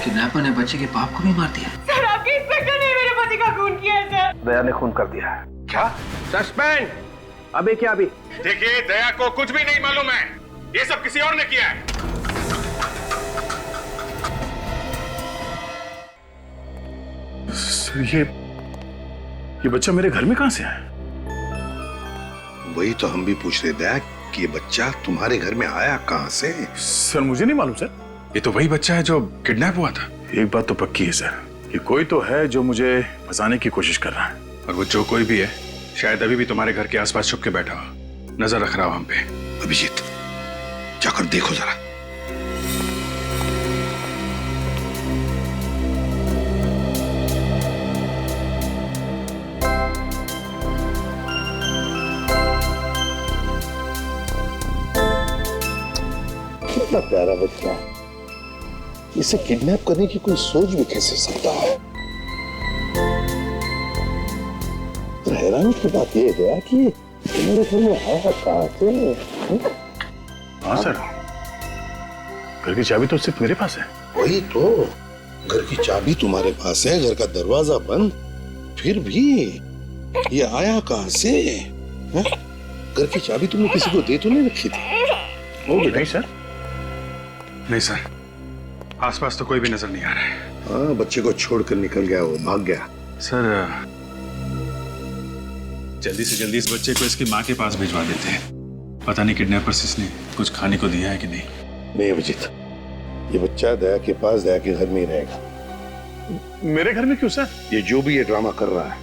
Kidnapper ने बच्चे के बाप को भी मार दिया। सर, आपके इंस्पेक्टर ने मेरे पति का खून किया है सर। दया ने खून कर दिया है। क्या? सस्पेंड। अभी क्या अभी? देखिए, दया को कुछ भी नहीं मालूम है, ये सब किसी और ने किया है। सर, ये बच्चा मेरे घर में कहां से आया? वही तो हम भी पूछ रहे दया कि ये बच्चा तुम्हारे घर में आया कहां से? सर मुझे नहीं मालूम सर। ये तो वही बच्चा है जो किडनैप हुआ था। एक बात तो पक्की है सर, कि कोई तो है जो मुझे फंसाने की कोशिश कर रहा है। और वो जो कोई भी है, शायद अभी भी तुम्हारे घर के आसपास छुप के बैठा हो, नजर रख रहा हो हम पे। अभिजीत, जाकर देखो जरा। कितना प्यारा बच्चा है, इसे किडनैप करने की कोई सोच भी कैसे सकता है। तो हैरानी की बात यह है कि मेरे घर में आया कहां से? हाँ सर, घर की चाबी तो सिर्फ मेरे पास है। वही तो, घर की चाबी तुम्हारे पास है, घर का दरवाजा बंद, फिर भी ये आया कहां से? है? घर की चाबी तुमने किसी को दे तो नहीं रखी थी? वो भी नहीं सर। नहीं सर, आसपास तो कोई भी नजर नहीं आ रहा है। हाँ, बच्चे को छोड़कर निकल गया, वो भाग गया। सर, जल्दी से जल्दी इस बच्चे को इसकी माँ के पास भिजवा देते हैं। पता नहीं किडनैपर्स इसने कुछ खाने को दिया है कि नहीं। नहीं अभिजीत, ये बच्चा दया के पास, दया के घर में ही रहेगा। मेरे घर में क्यों सर? ये जो भी ये ड्रामा कर रहा है,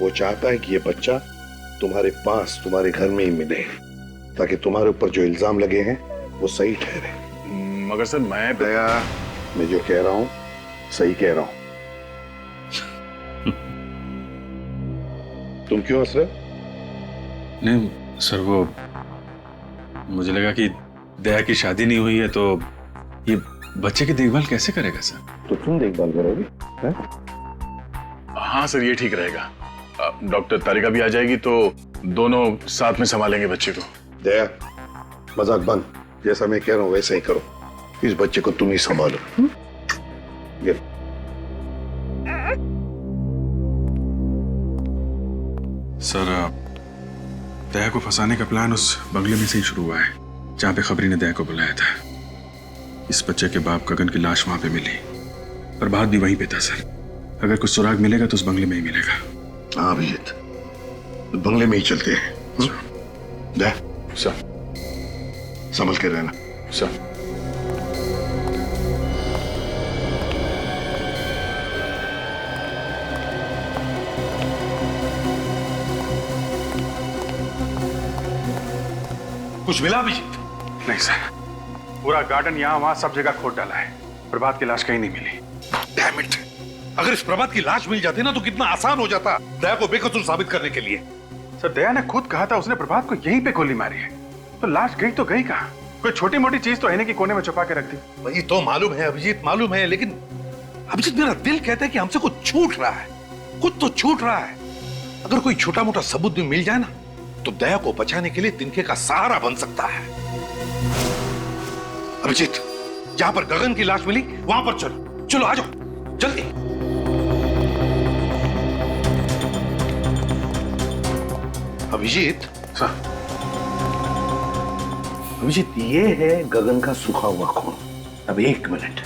वो चाहता है कि ये बच्चा तुम्हारे पास, तुम्हारे घर में ही मिले, ताकि तुम्हारे ऊपर जो इल्जाम लगे हैं वो सही ठहरे। मगर सर मैं दया, मैं जो कह रहा हूं सही कह रहा हूं। तुम क्यों हंस रहे हो? नहीं सर, वो मुझे लगा कि दया की शादी नहीं हुई है तो ये बच्चे की देखभाल कैसे करेगा सर? तो तुम देखभाल करोगे? हाँ सर, ये ठीक रहेगा। डॉक्टर तारिका भी आ जाएगी तो दोनों साथ में संभालेंगे बच्चे को। दया, मजाक बंद, जैसा मैं कह रहा हूं वैसा ही करो। इस बच्चे को तुम ही संभालो। ये सर, दया को फंसाने का प्लान उस बंगले में से ही शुरू हुआ है जहां पे खबरी ने दया को बुलाया था। इस बच्चे के बाप गगन की लाश वहां पे मिली, पर बात भी वहीं पे था सर। अगर कुछ सुराग मिलेगा तो उस बंगले में ही मिलेगा। हाँ अभिजीत, बंगले में ही चलते हैं। दया, सर। संभल के रहना। सर। कुछ मिला अभिजीत? नहीं सर, पूरा गार्डन यहाँ वहां सब जगह खोद डाला है, प्रभात की लाश कहीं नहीं मिली। Damn it! अगर इस प्रभात की लाश मिल जाती ना तो कितना आसान हो जाता दया को बेकसूर साबित करने के लिए। सर, दया ने खुद कहा था उसने प्रभात को यहीं पे गोली मारी है, तो लाश गई तो गई कहाँ? कोई छोटी मोटी चीज तो आईने के कोने में छुपा के रख दी। वही तो मालूम है अभिजीत, मालूम है, लेकिन अभिजीत मेरा दिल कहता है कि हमसे कुछ छूट रहा है, कुछ तो छूट रहा है। अगर कोई छोटा मोटा सबूत भी मिल जाए ना तो दया को बचाने के लिए तिनके का सहारा बन सकता है। अभिजीत, जहां पर गगन की लाश मिली वहां पर चलो, चलो आ जाओ जल्दी। अभिजीत, अभिजीत, ये है गगन का सूखा हुआ खून। अब एक मिनट,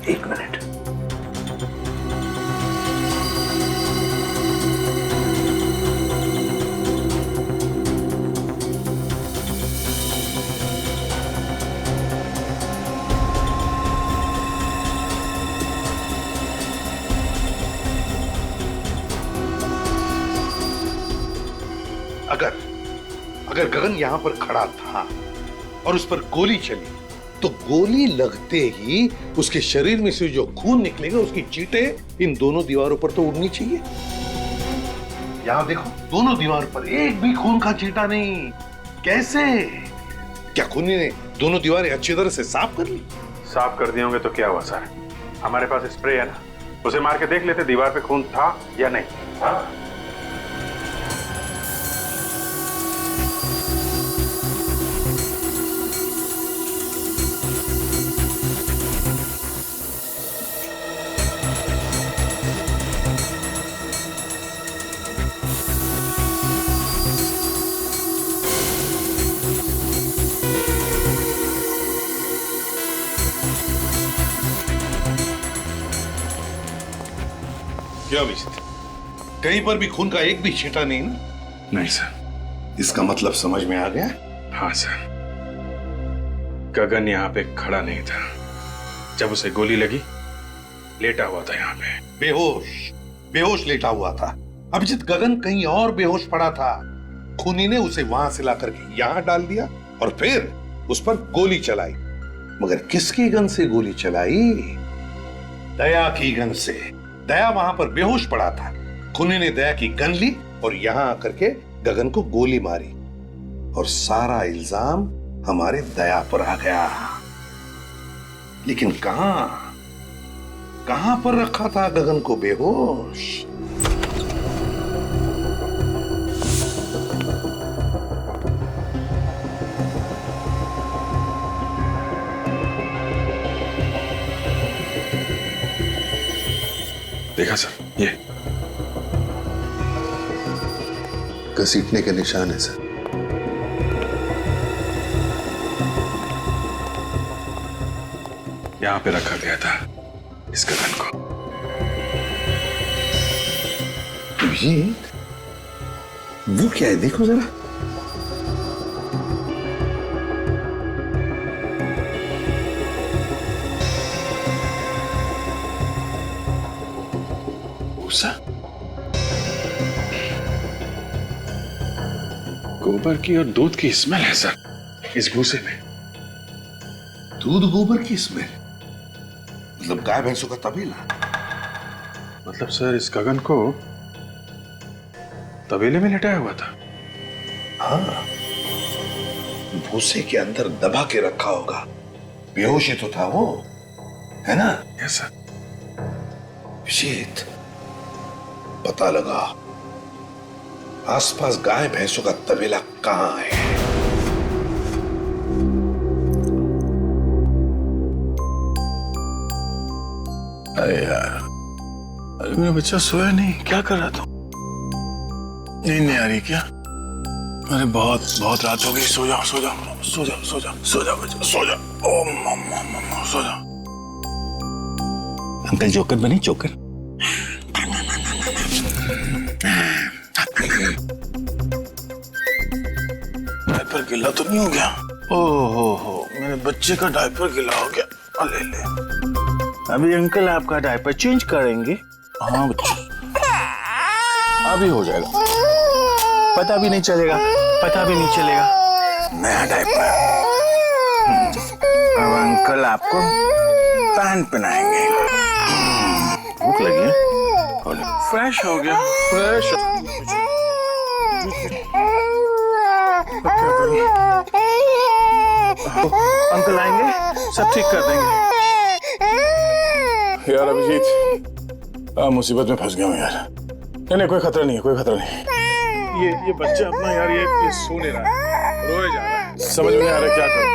एक मिनट। अगर गगन यहां पर खड़ा था और उस पर गोली चली तो गोली लगते ही उसके शरीर में से जो खून निकलेगा उसकी चींटें इन दोनों दीवारों पर तो उड़नी चाहिए। यहां देखो, दोनों दीवार पर एक भी खून का चींटा नहीं। कैसे? क्या खूनी ने दोनों दीवारें अच्छी तरह से साफ कर ली? साफ कर दिए होंगे तो क्या हुआ सर, हमारे पास स्प्रे है ना, उसे मार के देख लेते दीवार पे खून था या नहीं। हाँ? क्या अभिजीत, कहीं पर भी खून का एक भी छींटा नहीं ना? नहीं सर। इसका मतलब समझ में आ गया? हाँ सर, गगन यहाँ पे खड़ा नहीं था जब उसे गोली लगी, लेटा हुआ था यहाँ पे। बेहोश लेटा हुआ था। अभिजीत, गगन कहीं और बेहोश पड़ा था। खूनी ने उसे वहां से लाकर के यहां डाल दिया और फिर उस पर गोली चलाई। मगर किसकी गन से गोली चलाई? दया की गन से। दया वहां पर बेहोश पड़ा था। खूनी ने दया की गन ली और यहां आकर के गगन को गोली मारी और सारा इल्जाम हमारे दया पर आ गया। लेकिन कहां पर रखा था गगन को बेहोश? देखा सर, ये घसीटने के निशान है सर। यहां पे रखा गया था इस गगन को। अभिजीत, वो क्या है? देखो जरा। गोबर की और दूध की स्मेल है सर इस भूसे में। दूध गोबर की स्मेल? मतलब गाय भैंसों का तबेला? मतलब सर इस गगन को तबेले में लेटाया हुआ था। हाँ, भूसे के अंदर दबा के रखा होगा। बेहोश ही तो था वो, है ना? Yes sir. अभिजीत, पता लगा आसपास गाय भैंसों का तबेला कहां है। अरे यार, अरे मेरा बच्चा सोया नहीं, क्या कर रहा था? नींद नहीं आ रही क्या? अरे बहुत रात हो गई। सो जाओ सो जाओ सो जाओ सो जाओ सो जाओ बच्चा, सो जाओ। ओ मम्मा सो जाओ। अंकल जोकर बने, जोकर। डायपर गीला तो नहीं हो गया? हो मेरे बच्चे का डायपर गीला हो गया। ले अभी अंकल आपका डायपर चेंज करेंगे। हाँ बच्चा, अभी हो जाएगा। पता भी नहीं चलेगा नया डायपर। अब अंकल आपको पैंट पहनाएंगे। भूख लगी है? फ्रेश हो गया, फ्रेश। अंकल आएंगे, सब ठीक कर देंगे। यार अभिजीत, मुसीबत में फंस गया हूँ यार। नहीं कोई खतरा नहीं है। ये बच्चा अपना यार ये सो नहीं रहा है, रोए जा रहा है। समझ में नहीं आ रहा क्या करूं।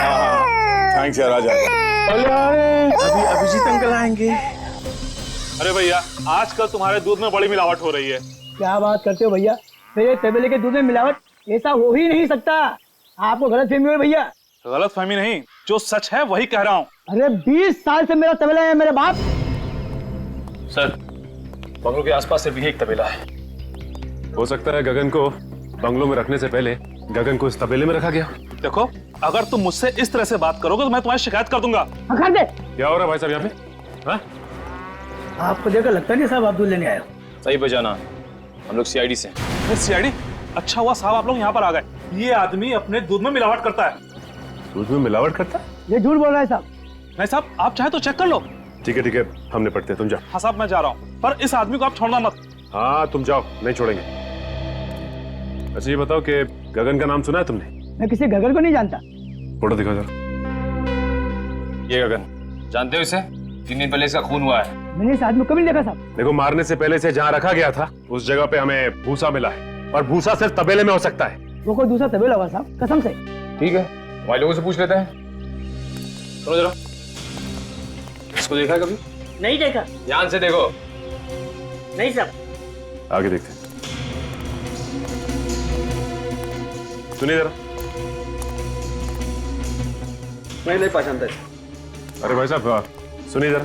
हाँ थैंक्स यार, आ जाएगा। अभी अभिजीत अंकल आएंगे। अरे भैया, आजकल तुम्हारे दूध में बड़ी मिलावट हो रही है। क्या बात करते हो भैया? मेरे तबेले के दूध में मिलावट? ऐसा हो ही नहीं सकता। आपको गलतफहमी हुई भैया। गलतफहमी नहीं, जो सच है वही कह रहा हूँ। अरे 20 साल से मेरा तबेला है मेरे बाप। सर, बंगलों के आसपास सिर्फ यही एक तबेला है। हो सकता है गगन को बंगलों में रखने से पहले गगन को इस तबेले में रखा गया। देखो, अगर तुम मुझसे इस तरह से बात करोगे तो मैं तुम्हारी शिकायत कर दूंगा। कर दे। क्या हो रहा है भाई साहब यहाँ पे? हाँ? आपको देखकर लगता नहीं साहब आप दूध लेने आए हो। सही बजाना, हम लोग सीआईडी से। सीआईडी? अच्छा हुआ साहब आप लोग यहाँ पर आ गए। ये आदमी अपने दूध में मिलावट करता है। दूध में मिलावट करता है? ये झूठ बोल रहा है साहब। नहीं साहब, आप चाहे तो चेक कर लो। ठीक है, हम निपटते हैं, तुम जाओ। हाँ साहब, मैं जा रहा हूँ, पर इस आदमी को आप छोड़ना मत। हाँ तुम जाओ, नहीं छोड़ेंगे। अच्छा ये बताओ कि गगन का नाम सुना है तुमने? मैं किसी गगन को नहीं जानता। फोटो दिखाओ जरा। ये गगन, जानते हो इसे? 3 दिन पहले इसका खून हुआ है। मैंने इस आदमी को कभी नहीं देखा साहब। देखो, मारने से पहले से जहाँ रखा गया था उस जगह पे हमें भूसा मिला है, और भूसा सिर्फ तबेले में हो सकता है। वो कोई दूसरा तबेला होगा साहब, कसम से। ठीक है, हमारे लोगों से पूछ लेते हैं। सुनो जरा, इसको देखा है कभी? नहीं देखा। ध्यान से देखो। नहीं साहब। आगे देखते हैं। सुनिए जरा। मैं नहीं पहचानता। अरे भाई साहब सुनिए जरा।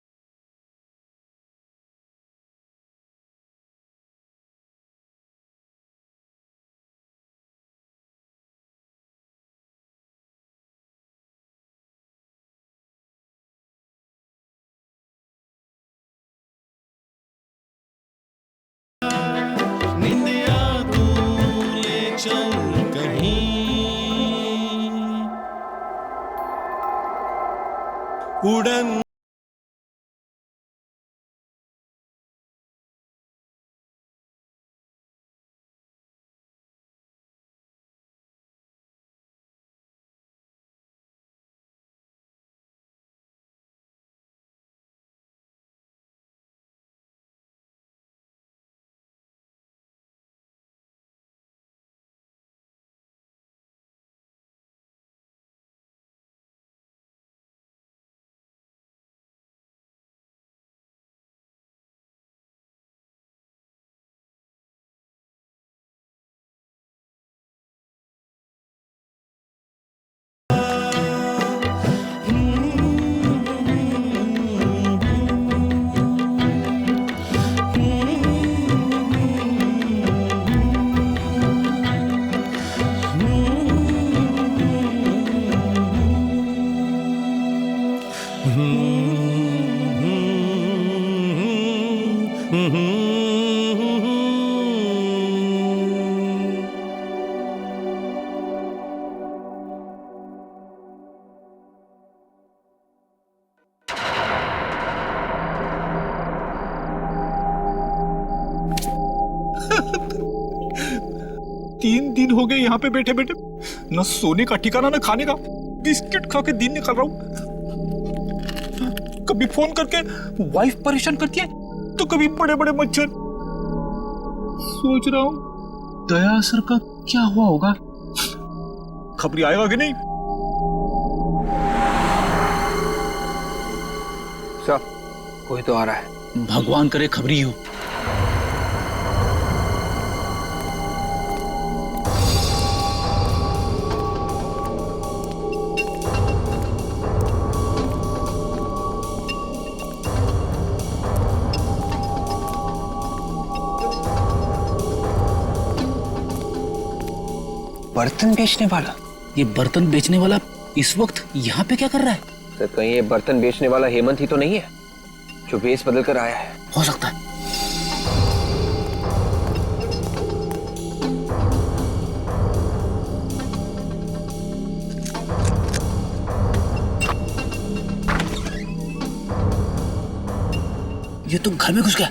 उड़न तीन दिन हो गए यहाँ पे बैठे बैठे, न सोने का ठिकाना न खाने का। बिस्किट खा के दिन निकाल रहा हूँ। कभी फोन करके वाइफ परेशान करती है, तो कभी बड़े बड़े मच्छर। सोच रहा हूँ दया सर का क्या हुआ होगा, खबरी आएगा कि नहीं। सर कोई तो आ रहा है। भगवान करे खबरी हो। बर्तन बेचने वाला, ये बर्तन बेचने वाला इस वक्त यहाँ पे क्या कर रहा है? सर कहीं ये बर्तन बेचने वाला हेमंत ही तो नहीं है जो भेष बदल कर आया है? हो सकता है। ये तो घर में घुस गया।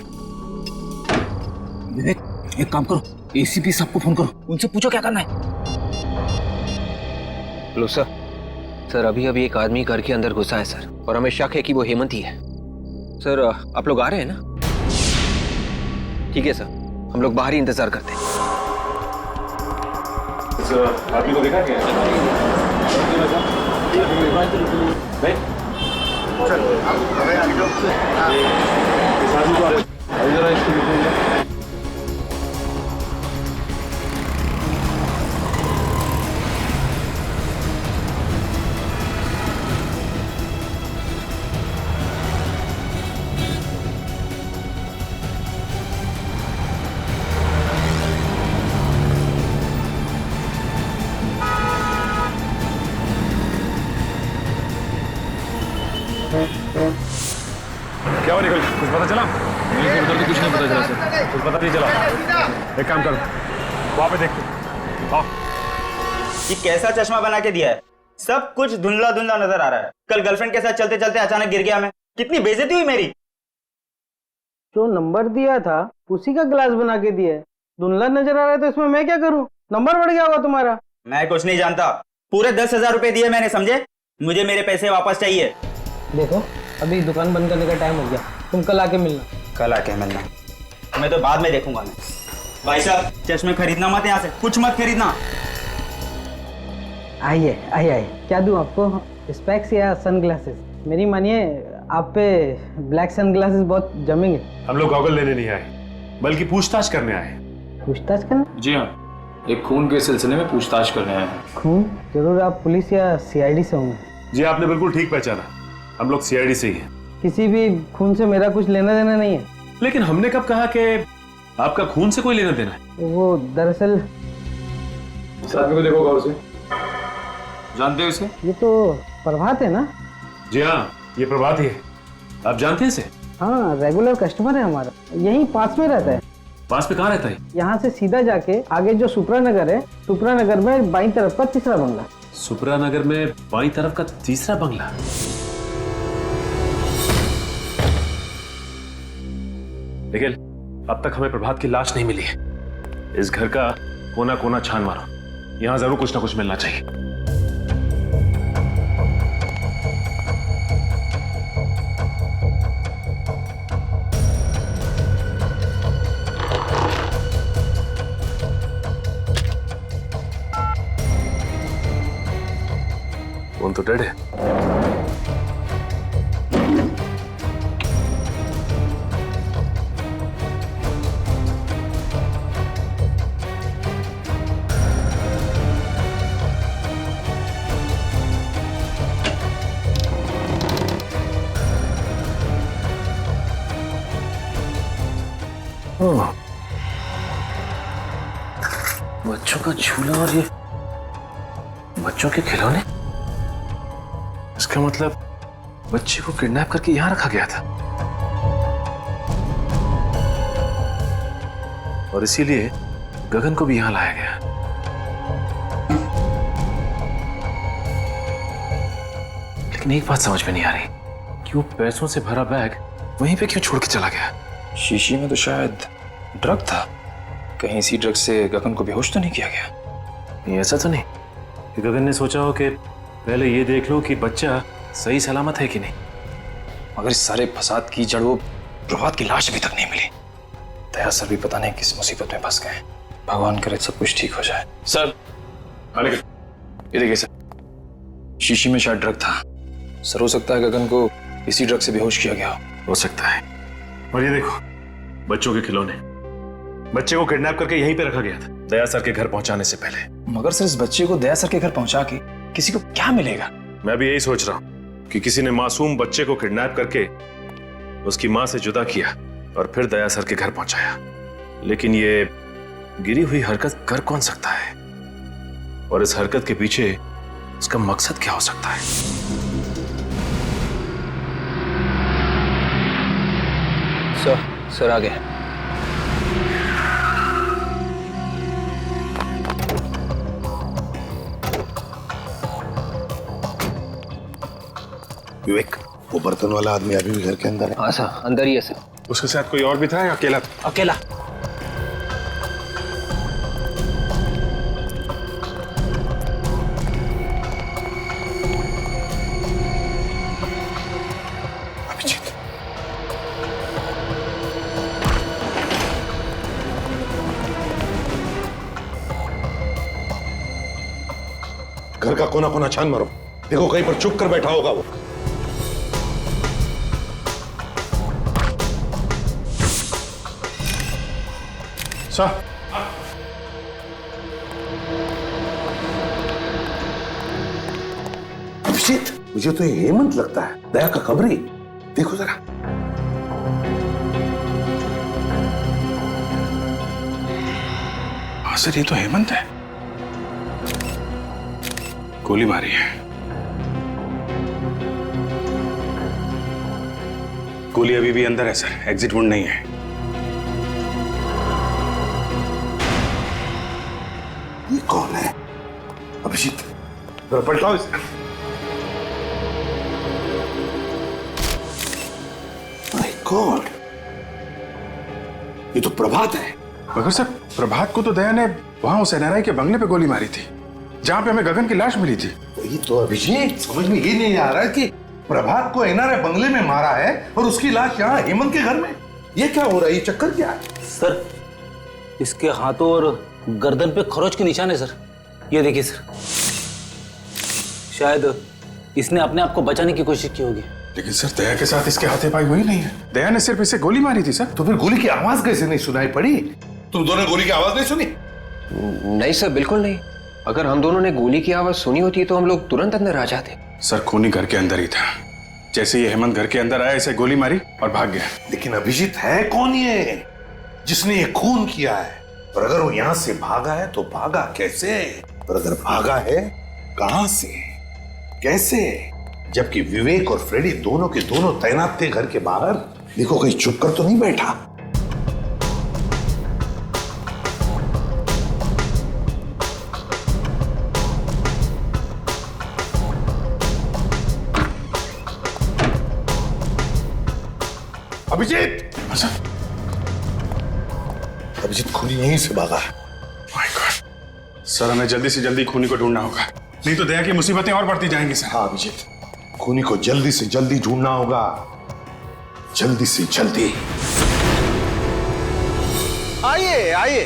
विवेक एक काम करो, एसीपी साहब को फोन करो, उनसे पूछो क्या करना है। लो सर अभी अभी एक आदमी घर के अंदर घुसा है सर, और हमें शक है कि वो हेमंत ही है। सर आप लोग आ रहे हैं ना? ठीक है सर, हम लोग बाहर ही इंतजार करते हैं। सर आदमी को देखा क्या? क्या हुआ निकल, कुछ पता चला? उधर तो कुछ नहीं पता चला सर। कुछ पता नहीं चला। एक काम करो, वहां पे देखते। आओ। ये कैसा चश्मा बना के दिया है, सब कुछ धुंधला धुंधला नजर आ रहा है। कल गर्लफ्रेंड के साथ चलते चलते अचानक गिर गया मैं, कितनी बेइज्जती हुई मेरी। जो नंबर दिया था उसी का ग्लास बना के दिया है, धुंधला नजर आ रहा है तो इसमें मैं क्या करूं? नंबर बढ़ गया होगा तुम्हारा। मैं कुछ नहीं जानता, पूरे 10,000 रुपए दिए मैंने, समझे? मुझे मेरे पैसे वापस चाहिए। देखो अभी दुकान बंद करने का टाइम हो गया, तुम कल आके मिलना। कल आके मिलना? मैं तो बाद में देखूंगा। मैं भाई साहब चश्मे खरीदना मत, यहाँ से कुछ मत खरीदना। आइए आइए आइए, क्या दूं आपको? स्पेक्स या सनग्लासेस? मेरी मानिए आप पे ब्लैक सनग्लासेस बहुत जमेंगे। हम लोग गॉगल लेने नहीं आए, बल्कि पूछताछ करने आए। पूछताछ करना? जी हाँ, एक खून के सिलसिले में पूछताछ करने आए हैं। खून? जरूर आप पुलिस या सीआईडी से होंगे। जी आपने बिल्कुल ठीक पहचाना, हम लोग सीआईडी से ही हैं। किसी भी खून से मेरा कुछ लेना देना नहीं है। लेकिन हमने कब कहा कि आपका खून से कोई लेना देना है? वो दरअसल इस आदमी को देखो गौर से, जानते हो इसे? ये तो प्रभात है ना? जी हाँ, ये प्रभात ही है। आप जानते हैं इसे? हाँ, रेगुलर कस्टमर है हमारा, यहीं पास में रहता है। पास में कहाँ रहता है? यहाँ से सीधा जाके आगे जो सुप्रा नगर है, सुप्रा नगर में बाईं तरफ का तीसरा बंगला। सुप्रा नगर में बाईं तरफ का तीसरा बंगला? लेकिन अब तक हमें प्रभात की लाश नहीं मिली है। इस घर का कोना कोना छान मारो, यहां जरूर कुछ ना कुछ मिलना चाहिए। फोन तो डेड है। बच्चों का झूला और ये बच्चों के खिलौने, इसका मतलब बच्चे को किडनैप करके यहां रखा गया था और इसीलिए गगन को भी यहां लाया गया। लेकिन एक बात समझ में नहीं आ रही कि वो पैसों से भरा बैग वहीं पे क्यों छोड़ के चला गया। शीशी में तो शायद ड्रग था, कहीं इसी ड्रग से गगन को बेहोश तो नहीं किया गया। ये ऐसा तो नहीं कि गगन ने सोचा हो कि पहले ये देख लो कि बच्चा सही सलामत है कि नहीं। मगर इस सारे फसाद की जड़ वो प्रभात की लाश अभी तक नहीं मिली। दया सर भी पता नहीं किस मुसीबत में फंस गए। भगवान करे सब कुछ ठीक हो जाए। सर ये देखिए सर, शीशी में शायद ड्रग था। सर हो सकता है गगन को इसी ड्रग से बेहोश किया गया हो सकता है। और ये देखो बच्चों के खिलौने, बच्चे को किडनैप करके यहीं पे रखा गया था दया सर के घर पहुंचाने से पहले। मगर सर इस बच्चे को दया सर के घर पहुंचा के किसी को क्या मिलेगा? मैं भी यही सोच रहा हूं कि किसी ने मासूम बच्चे को किडनैप करके उसकी मां से जुदा किया और फिर दया सर के घर पहुंचाया। लेकिन ये गिरी हुई हरकत कर कौन सकता है और इस हरकत के पीछे उसका मकसद क्या हो सकता है? सर आ गए। विवेक, वो बर्तन वाला आदमी अभी भी घर के अंदर है? हाँ सर, अंदर ही है सर। उसके साथ कोई और भी था या अकेला था? अकेला। अभिजीत, घर का कोना कोना छान मारो, देखो कहीं पर चुप कर बैठा होगा वो। सर, अभिजीत, मुझे तो ये हेमंत लगता है, दया का खबरी। देखो जरा। हाँ सर, ये तो हेमंत है। गोली मारी है। गोली अभी भी अंदर है सर, एग्जिट वुंड नहीं है। ये कौन है? अभिजीत, जरा पलटाओ इसे। माय गॉड, ये तो प्रभात है। मगर सर, प्रभात को तो दया ने वहां उस एनआरआई के बंगले पे गोली मारी थी जहां पे हमें गगन की लाश मिली थी। ये तो अभिजीत समझ में ये नहीं आ रहा है कि प्रभात को एनआरआई बंगले में मारा है और उसकी लाश यहाँ हेमंत के घर में। ये क्या हो रहा है? ये चक्कर क्या है? सर, इसके हाथों और गर्दन पे खरोच के निशान है सर। ये देखिए सर, शायद इसने अपने आप को बचाने की कोशिश की होगी। लेकिन सर, दया के साथ इसके हाथापाई हुई नहीं है। दया ने सिर्फ इसे गोली मारी थी सर। तो फिर गोली की आवाज कैसे नहीं सुनाई पड़ी? तुम दोनों गोली की आवाज नहीं सुनी? नहीं सर, बिल्कुल नहीं। अगर हम दोनों ने गोली की आवाज सुनी होती तो हम लोग तुरंत अंदर आ जाते। सर, खूनी घर के अंदर ही था। जैसे ये हेमंत घर के अंदर आया, इसे गोली मारी और भाग गया। लेकिन अभिजीत है कौन ये जिसने ये खून किया है? और अगर वो यहां से भागा है तो भागा कैसे? और अगर भागा है कहां से, कैसे? जबकि विवेक और फ्रेडी दोनों के दोनों तैनात थे घर के बाहर। देखो कहीं चुप कर तो नहीं बैठा। अभिजीत, अभिजीत खूनी यहीं से भागा है। माय गॉड सर, हमें जल्दी से जल्दी खूनी को ढूंढना होगा, नहीं तो दया की मुसीबतें और बढ़ती जाएंगी सर। हाँ अभिजीत, खूनी को जल्दी से जल्दी ढूंढना होगा, जल्दी से जल्दी। आइए आइए,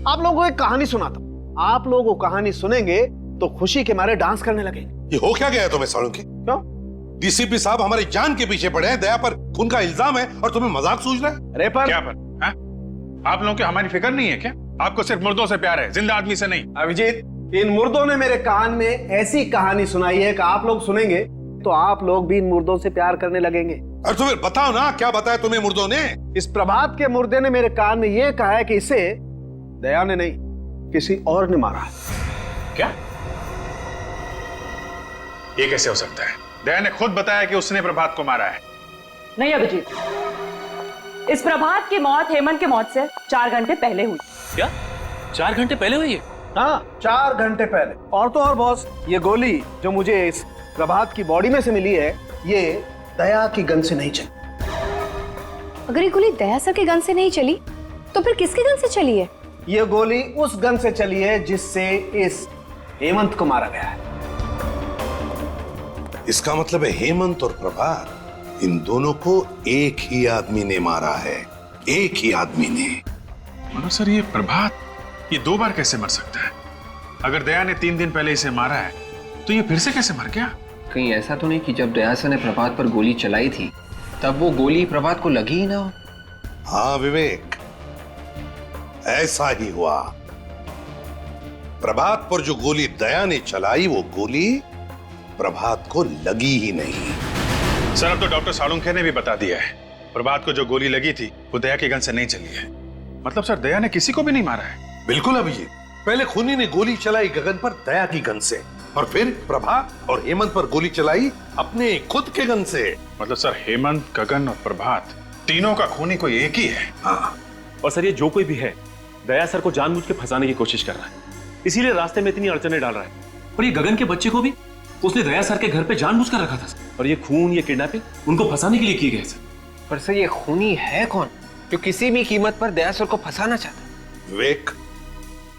आप लोगों को एक कहानी सुनाता हूं। आप लोग वो कहानी सुनेंगे तो खुशी के मारे डांस करने लगेंगे। ये हो क्या गया तुम्हें सालुंकी? क्यों? डीसीपी साहब हमारी जान के पीछे पड़े हैं, दया पर खून का इल्जाम है और तुम्हें मजाक सूझ रहा है? अरे पर क्या पर? हा? आप लोगों की हमारी फिक्र नहीं है क्या? आपको सिर्फ मुर्दों से प्यार है, जिंदा आदमी से नहीं। अभिजीत, इन मुर्दों ने मेरे कान में ऐसी कहानी सुनाई है कि आप लोग सुनेंगे तो आप लोग भी इन मुर्दों से प्यार करने लगेंगे। और तुम्हें बताओ ना, क्या बताया तुम्हें मुर्दों ने? इस प्रभात के मुर्दे ने मेरे कान में यह कहा है कि इसे दया ने नहीं, किसी और ने मारा है। क्या? ये कैसे हो सकता है? दया ने खुद बताया कि उसने प्रभात को मारा है। नहीं अभिजीत, इस प्रभात की मौत हेमंत की मौत से 4 घंटे पहले हुई। क्या 4 घंटे पहले हुई है? हाँ 4 घंटे पहले। और तो और बॉस, ये गोली जो मुझे इस प्रभात की बॉडी में से मिली है, ये दया की गन से नहीं चली। अगर ये गोली दया सर के गन से नहीं चली तो फिर किसके गन से चली है? ये गोली उस गन से चली है जिससे इस हेमंत को मारा गया है। इसका मतलब है हेमंत और प्रभात, इन दोनों को एक ही आदमी ने मारा है, एक ही आदमी ने। मगर सर, ये प्रभात ये 2 बार कैसे मर सकता है? अगर दया ने 3 दिन पहले इसे मारा है तो ये फिर से कैसे मर गया? कहीं ऐसा तो नहीं कि जब दया सर ने प्रभात पर गोली चलाई थी तब वो गोली प्रभात को लगी ही ना हो? हाँ विवेक, ऐसा ही हुआ। प्रभात पर जो गोली दया ने चलाई, वो गोली प्रभात को लगी ही नहीं। सर, अब तो डॉक्टर सालुंखे ने भी बता दिया है, प्रभात को जो गोली लगी थी वो दया की गन से नहीं चली है। मतलब सर, दया ने किसी को भी नहीं मारा है। बिल्कुल अभिजीत, पहले खूनी ने गोली चलाई गगन पर दया की गन से, और फिर प्रभात और हेमंत पर गोली चलाई अपने खुद के गन से। मतलब सर, हेमंत, गगन और प्रभात तीनों का खूनी कोई एक ही है। हाँ, और सर ये जो कोई भी है, दया सर को जानबूझ के फंसाने की कोशिश कर रहा है, इसीलिए रास्ते में इतनी अड़चने डाल रहा है। और ये गगन के बच्चे को भी उसने दया सर के घर पे जानबूझ कर रखा था सर। और ये खून, ये किडनैपिंग उनको फंसाने के लिए की गई सर। पर सर, ये खूनी है कौन जो किसी भी कीमत पर दया सर को फंसाना चाहता है? विवेक,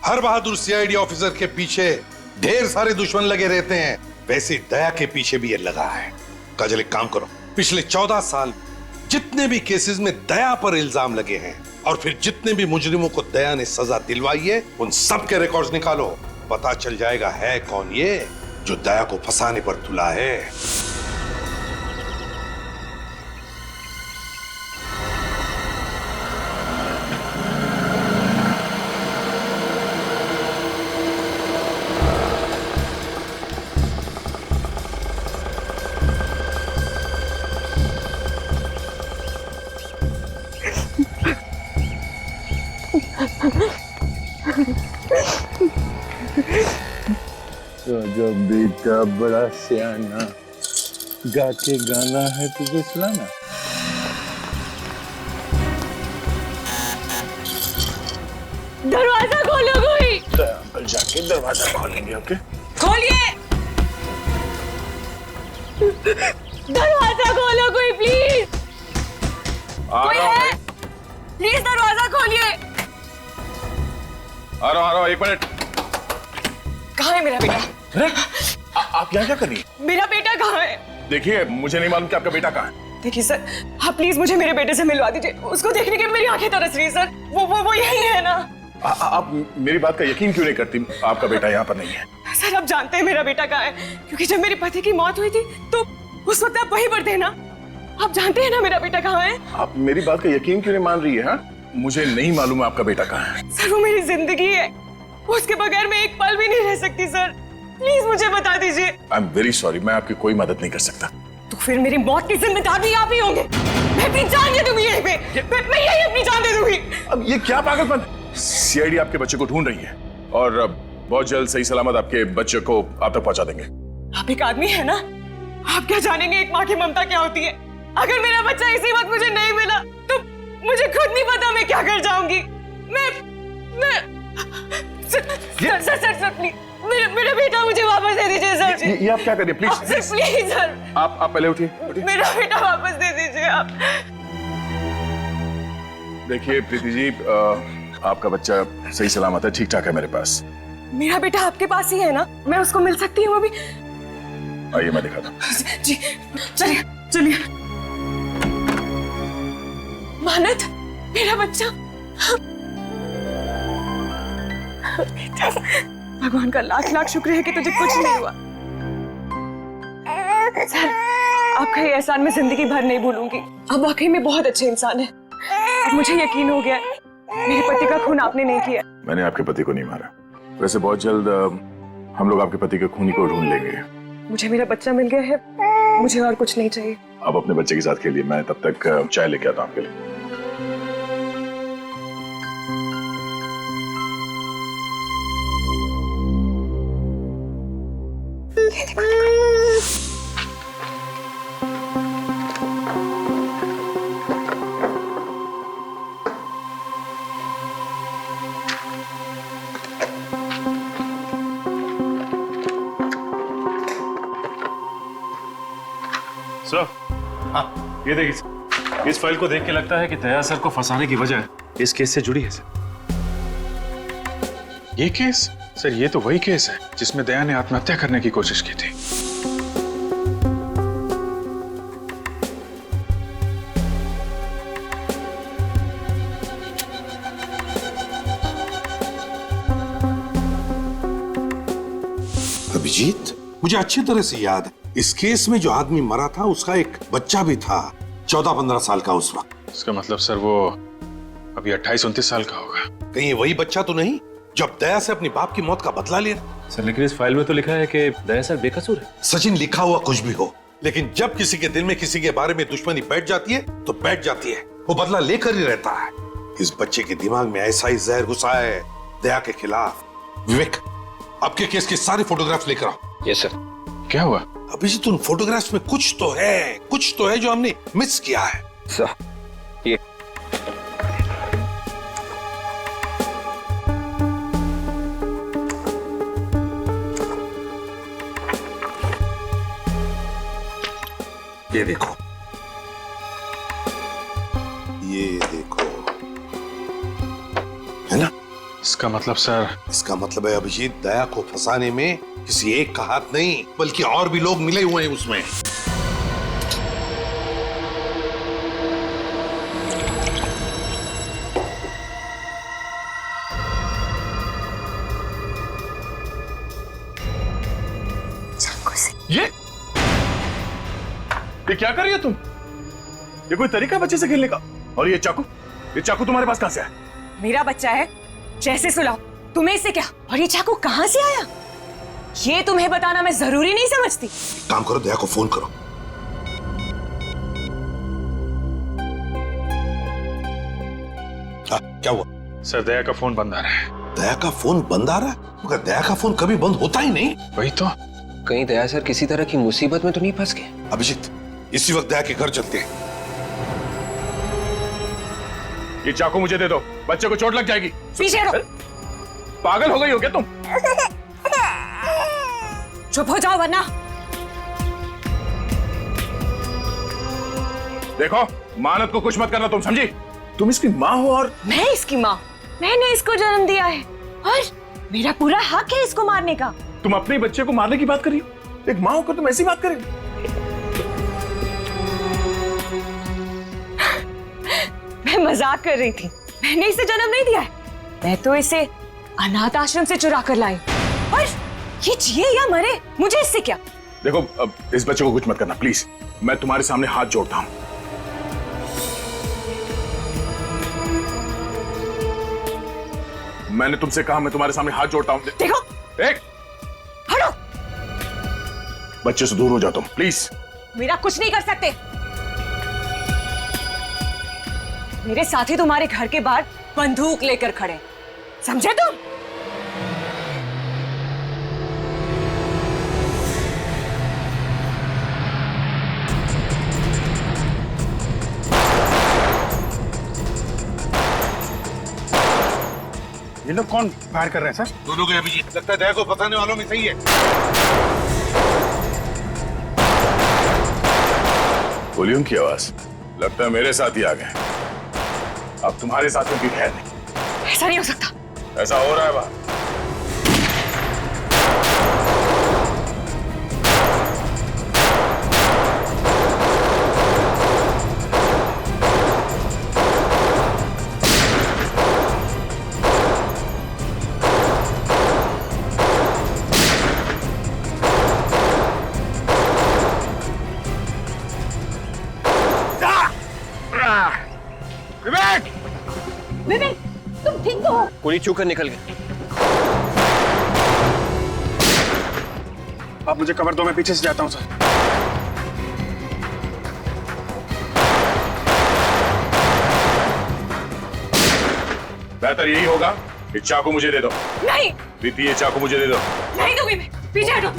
हर बहादुर सीआईडी ऑफिसर के पीछे ढेर सारे दुश्मन लगे रहते हैं, वैसे दया के पीछे भी ये लगा है। काजल, एक काम करो, पिछले 14 साल जितने भी केसेस में दया पर इल्जाम लगे हैं और फिर जितने भी मुजरिमों को दया ने सजा दिलवाई है, उन सब के रिकॉर्ड्स निकालो। पता चल जाएगा है कौन ये जो दया को फंसाने पर तुला है। तो जब बेटा बड़ा सियाना, गा के गाना है तुझे सुनाना। दरवाजा खोलो कोई। अंकल जाके दरवाजा खोलेंगे। ओके, खोलिए, दरवाजा खोलो कोई प्लीज। कोई है? प्लीज दरवाजा खोलिए। आ रहा हूं, 1 मिनट। कहाँ है मेरा बेटा? आप यहाँ क्या कर रही है? मेरा बेटा कहाँ है? देखिए, मुझे नहीं मालूम कि आपका बेटा कहाँ है। देखिए सर, आप प्लीज मुझे मेरे बेटे से मिलवा दीजिए। उसको देखने के मेरी आंखें तरस रही है सर। वो यही है ना? आप मेरी बात का यकीन क्यों नहीं करती? आपका बेटा यहाँ पर नहीं है। सर, आप जानते हैं मेरा बेटा कहाँ है, क्योंकि जब मेरे पति की मौत हुई थी तो उस वक्त आप वहीं पर थे ना। आप जानते हैं ना मेरा बेटा कहाँ है? आप मेरी बात का यकीन क्यों नहीं मान रही है? हाँ, मुझे नहीं मालूम आपका बेटा कहाँ है। सर, वो मेरी जिंदगी है, उसके बगैर मैं एक पल भी नहीं रह सकती सर। प्लीज मुझे बता दीजिए। आई एम वेरी सॉरी, मैं आपकी कोई मदद नहीं कर सकता। तो फिर मेरी मौत की जिम्मेदार भी आप ही होंगे। मैं अपनी जान दे दूंगी यहीं पे। मैं यही अपनी जान दे दूंगी। अब ये क्या पागलपन? सीआईडी आपके बच्चे को ढूंढ रही है और बहुत जल्द सही सलामत आपके बच्चे को आप तक पहुंचा देंगे। आप एक आदमी है ना, आप क्या जानेंगे एक माँ की ममता क्या होती है। अगर मेरा बच्चा इसी वक्त मुझे नहीं मिला तो मुझे खुद नहीं पता मैं क्या कर जाऊंगी। मैं सर प्लीज मेरा बेटा मुझे वापस दे दीजिए सर। ये आप क्या करिए, प्लीज प्लीज सर। आप पहले उठिए। मेरा बेटा वापस दे दीजिए आप। देखिए प्रीति जी, आपका बच्चा सही सलामत है, ठीक ठाक है मेरे पास। मेरा बेटा आपके पास ही है ना? मैं उसको मिल सकती हूँ अभी? आइए मैं दिखाता हूँ। जी चलिए चलिए। मानत, मेरा बच्चा। बेटा, भगवान का लाख लाख शुक्र है कि तुझे कुछ नहीं हुआ। सर, आपका ये एहसान मैं जिंदगी भर नहीं भूलूंगी। आप वाकई में बहुत अच्छे इंसान हैं। अब मुझे यकीन हो गया है, मेरे पति का खून आपने नहीं किया। मैंने आपके पति को नहीं मारा। वैसे बहुत जल्द हम लोग आपके पति के खूनी को ढूंढ लेंगे। मुझे मेरा बच्चा मिल गया है, मुझे और कुछ नहीं चाहिए। आप अपने बच्चे के साथ खेलिए, मैं तब तक चाय लेके आता हूँ आपके लिए। सर, हाँ, ये देखिए, इस फाइल को देख के लगता है कि दया सर को फंसाने की वजह इस केस से जुड़ी है सर। ये केस? सर ये तो वही केस है जिसमें दया ने आत्महत्या करने की कोशिश की थी। अभिजीत, मुझे अच्छी तरह से याद है, इस केस में जो आदमी मरा था उसका एक बच्चा भी था, 14-15 साल का उस वक्त। इसका मतलब सर वो अभी 28-29 साल का होगा। कहीं वही बच्चा तो नहीं जब दया से अपनी बाप की मौत का बदला लिया? सर लेकिन इस फाइल में तो लिखा है कि दया सर बेकसूर है। सचिन, लिखा हुआ कुछ भी हो, लेकिन जब किसी के दिल में किसी के बारे में दुश्मनी बैठ जाती है तो बैठ जाती है, वो बदला लेकर ही रहता है। इस बच्चे के दिमाग में ऐसा ही जहर घुसा है दया के खिलाफ। विवेक, आपके केस की सारी फोटोग्राफ्स लेकर आओ। Yes sir. क्या हुआ? अभिजीत, उन फोटोग्राफ्स में कुछ तो है जो हमने मिस किया है। सर, ये देखो, ये देखो, है ना? इसका मतलब सर? इसका मतलब है अभिजीत, दया को फंसाने में किसी एक का हाथ नहीं बल्कि और भी लोग मिले हुए हैं उसमें। ये क्या कर रही हो तुम? ये कोई तरीका बच्चे से खेलने का? और ये चाकू तुम्हारे पास कहां से आया? मेरा बच्चा है, जैसे सुलाओ। तुम्हें इससे क्या? और ये चाकू कहां से आया? ये तुम्हें बताना मैं जरूरी नहीं समझती। काम करो, दया को फोन करो। क्या हुआ? सर दया का फोन बंद आ रहा है। दया का फोन बंद आ रहा है? मगर दया का फोन कभी बंद होता ही नहीं। वही तो। कहीं दया सर किसी तरह की मुसीबत में तो नहीं फंस गए? अभिजीत, इसी वक्त दया के घर चलते हैं। ये चाकू मुझे दे दो, बच्चे को चोट लग जाएगी। पीछे रहो। पागल हो गई हो क्या तुम? चुप हो जाओ वरना। देखो, मानत को कुछ मत करना, तुम समझी? तुम इसकी माँ हो और मैं इसकी माँ। मैंने इसको जन्म दिया है और मेरा पूरा हक है इसको मारने का। तुम अपने बच्चे को मारने की बात कर रही हो? एक माँ होकर तुम ऐसी बात करेगी? मैं मजाक कर रही थी। मैंने इसे जन्म नहीं दिया है, मैं तो इसे अनाथ आश्रम से चुरा कर लाई। और ये जिए या मरे, मुझे इससे क्या? देखो, अब इस बच्चे को कुछ मत करना प्लीज। मैं तुम्हारे सामने हाथ जोड़ता हूं। मैंने तुमसे कहा, मैं तुम्हारे सामने हाथ जोड़ता हूं। देखो, एक हटो। बच्चे से दूर हो जाओ तुम प्लीज। मेरा कुछ नहीं कर सकते। मेरे साथी तुम्हारे घर के बाहर बंदूक लेकर खड़े, समझे तुम? ये लोग कौन फायर कर रहे हैं सर? दोनों के अभिजीत, लगता है दया को फंसाने वालों में सही है। गोलियों की आवाज, लगता है मेरे साथ ही आ गए। अब तुम्हारे साथ उनकी खैर नहीं। ऐसा नहीं हो सकता। ऐसा हो रहा है बात। विवेक, तुम ठीक तो हो? गोली चूक कर निकल गई। आप मुझे कवर दो, मैं पीछे से जाता हूं सर। बेहतर यही होगा कि चाकू मुझे दे दो। नहीं। प्रीति, ये चाकू मुझे दे दो। नहीं दूंगी मैं, पीछे हटो।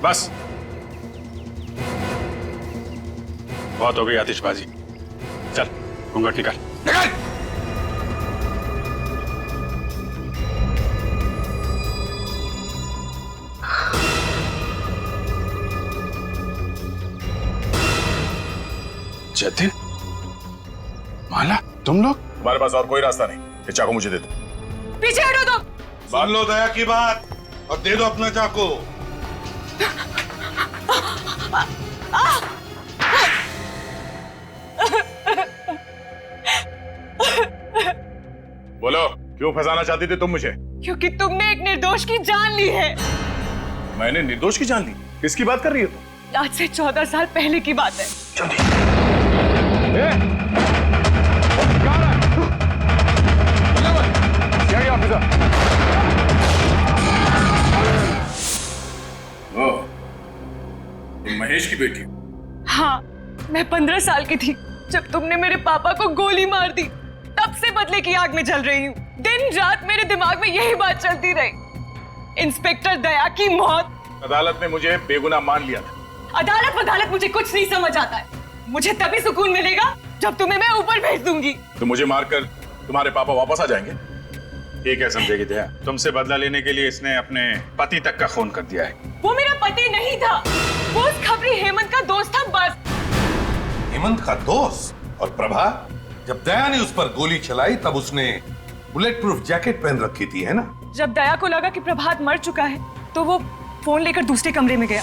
बस, बहुत हो गई आतिशबाजी। चल घूंघट निकाल, निकाल। जतिन, माला, तुम लोग? हमारे पास और कोई रास्ता नहीं, ये चाकू मुझे दे दो। पीछे हटो तुम। सुन लो दया की बात और दे दो अपना चाकू। बोलो, क्यों फंसाना चाहती थी तुम मुझे? क्योंकि तुमने एक निर्दोष की जान ली है। मैंने निर्दोष की जान ली? किसकी बात कर रही हो तुम? आज से 14 साल पहले की बात है। तुम महेश की बेटी? हाँ, मैं 15 साल की थी जब तुमने मेरे पापा को गोली मार दी। तब से बदले की आग में जल रही हूँ। दिन रात मेरे दिमाग में यही बात चलती रही। इंस्पेक्टर दया की मौत। अदालत ने मुझे बेगुनाह मान लिया था। अदालत मुझे कुछ नहीं समझ आता है। मुझे तभी सुकून मिलेगा जब तुम्हें मैं ऊपर भेज दूंगी। तो मुझे मारकर तुम्हारे पापा वापस आ जाएंगे? ये क्या समझेगी दया? तुमसे बदला लेने के लिए इसने अपने पति तक का खून कर दिया है। वो मेरा पति नहीं था, वो उस खबरी हेमंत का दोस्त था बस। हेमंत का दोस्त? और प्रभा, जब दया ने उस पर गोली चलाई तब उसने बुलेट प्रूफ जैकेट पहन रखी थी, है ना? जब दया को लगा कि प्रभात मर चुका है तो वो फोन लेकर दूसरे कमरे में गया।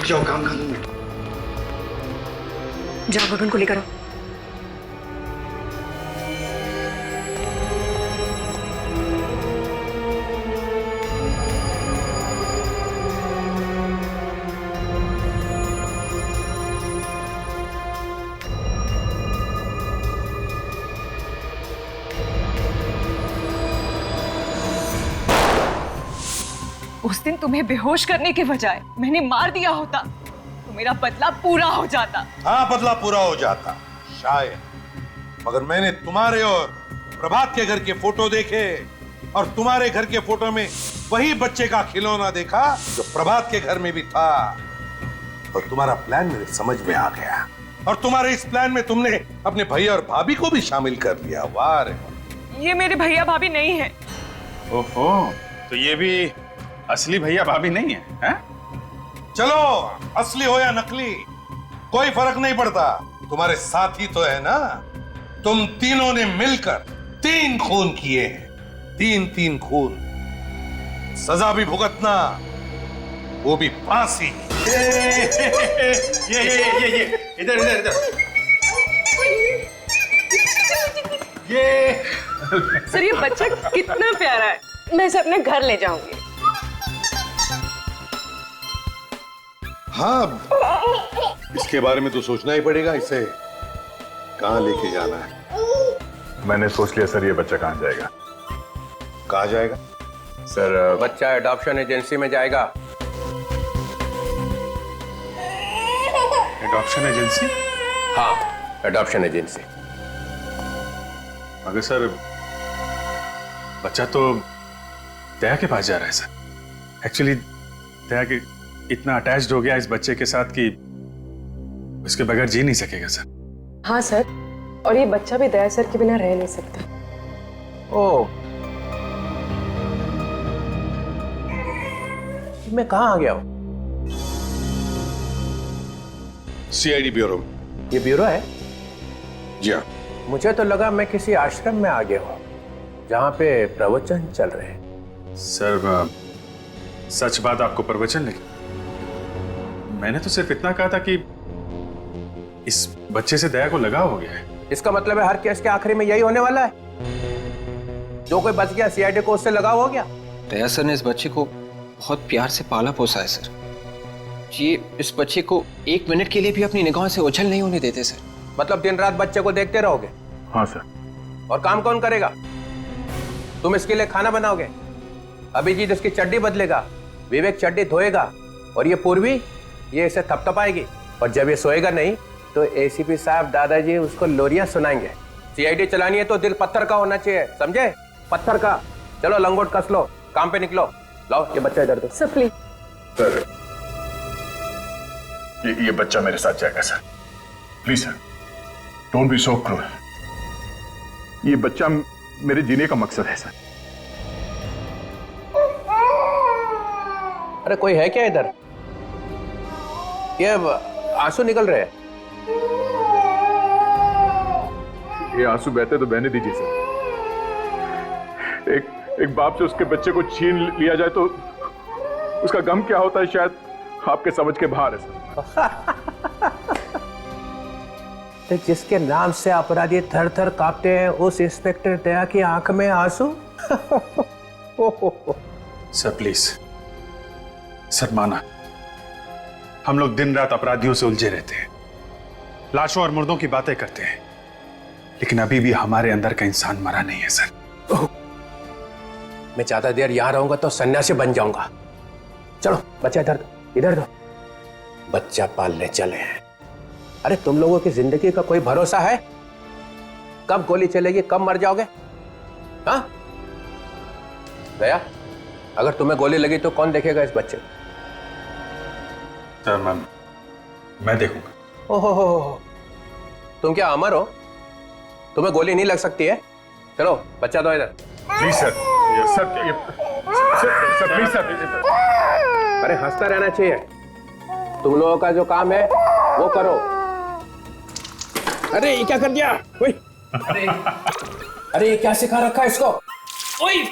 जाओ, काम कर लूंगा। जाओ गगन को लेकर आओ। उस दिन तुम्हें बेहोश करने के बजाय मैंने मार दिया होता तो मेरा बदला पूरा हो जाता। हाँ, बदला पूरा हो जाता शायद, मगर मैंने तुम्हारे और प्रभात के घर के फोटो देखे और तुम्हारे घर के फोटो में वही बच्चे का खिलौना देखा जो प्रभात के घर में भी था। और तुम्हारा प्लान मेरे समझ में आ गया और तुम्हारे इस प्लान में तुमने अपने भैया और भाभी को भी शामिल कर लिया। वाह रे, ये मेरे भैया भाभी नहीं है। ओहो, तो ये भी असली भैया भाभी नहीं है, हैं? चलो, असली हो या नकली कोई फर्क नहीं पड़ता, तुम्हारे साथी तो है ना। तुम तीनों ने मिलकर 3 खून किए हैं, 3 खून। सजा भी भुगतना, वो भी फांसी। ये इधर इधर इधर ये सर, ये बच्चा कितना प्यारा है, मैं इसे अपने घर ले जाऊंगी। हाँ, इसके बारे में तो सोचना ही पड़ेगा, इसे कहाँ लेके जाना है। मैंने सोच लिया सर, ये बच्चा कहाँ जाएगा? कहाँ जाएगा सर? बच्चा एडॉप्शन एजेंसी में जाएगा। Adoption agency? हाँ, एडॉप्शन एजेंसी। मगर सर बच्चा तो दया के पास जा रहा है सर। एक्चुअली दया के इतना अटैच्ड हो गया इस बच्चे के साथ कि उसके बगैर जी नहीं सकेगा सर। हाँ सर, और ये बच्चा भी दया सर के बिना रह नहीं सकता। ओ, मैं कहाँ आ गया हूँ? CID bureau. ये ब्यूरो है? जी हाँ। मुझे तो लगा मैं किसी आश्रम में आ गया हूँ जहाँ पे प्रवचन चल रहे हैं। सर सच बात आपको प्रवचन लगी? मैंने तो सिर्फ इतना कहा था कि इस बच्चे से दया को लगाव हो गया है। इसका मतलब है हर केस के आखिरी में यही होने वाला है? जो कोई बच गया सीआईडी को उससे लगाव हो गया? दया सर ने इस बच्चे को बहुत प्यार से पाला पोसा है सर। ये इस बच्चे को 1 मिनट के लिए भी अपनी निगाहों से ओझल नहीं होने देते सर। मतलब दिन रात बच्चे को देखते रहोगे? हाँ सर। और काम कौन करेगा? तुम इसके लिए खाना बनाओगे, अभिजीत इसकी चड्डी बदलेगा, विवेक चड्डी धोएगा, और ये पूर्वी ये इसे थपथपाएगी, और जब ये सोएगा नहीं तो एसीपी साहब दादाजी उसको लोरियां सुनाएंगे। सीआईडी चलानी है तो दिल पत्थर का होना चाहिए, समझे? पत्थर का। चलो लंगोट कस लो, काम पे निकलो। लाओ ये बच्चा इधर दो। Sir please. सर ये बच्चा मेरे साथ जाएगा sir. Please sir, don't be so cruel. ये बच्चा मेरे जीने का मकसद है सर। अरे कोई है क्या इधर? ये आंसू निकल रहे हैं। ये आंसू बहते तो बहने दीजिए सर। एक बाप से उसके बच्चे को छीन लिया जाए तो उसका गम क्या होता है शायद आपके समझ के बाहर है सर। तो जिसके नाम से अपराधी थर थर कांपते हैं उस इंस्पेक्टर दया की आंख में आंसू? सर प्लीज सर, माना हम लोग दिन रात अपराधियों से उलझे रहते हैं, लाशों और मुर्दों की बातें करते हैं, लेकिन अभी भी हमारे अंदर का इंसान मरा नहीं है सर। मैं ज्यादा देर यहां रहूंगा तो सन्यासी बन जाऊंगा। चलो बच्चा इधर दो, इधर दो। बच्चा पालने चले हैं। अरे तुम लोगों की जिंदगी का कोई भरोसा है? कब गोली चलेगी, कब मर जाओगे? हाँ दया, अगर तुम्हें गोली लगी तो कौन देखेगा इस बच्चे को? सर मैं देखूंगा। ओहो, तुम क्या अमर हो? तुम्हें गोली नहीं लग सकती है? चलो बच्चा दो इधर। Please sir, sir please sir. अरे हंसता रहना चाहिए। तुम लोगों का जो काम है वो करो। अरे ये क्या कर दिया? ओए, अरे ये क्या सिखा रखा है इसको? ओए,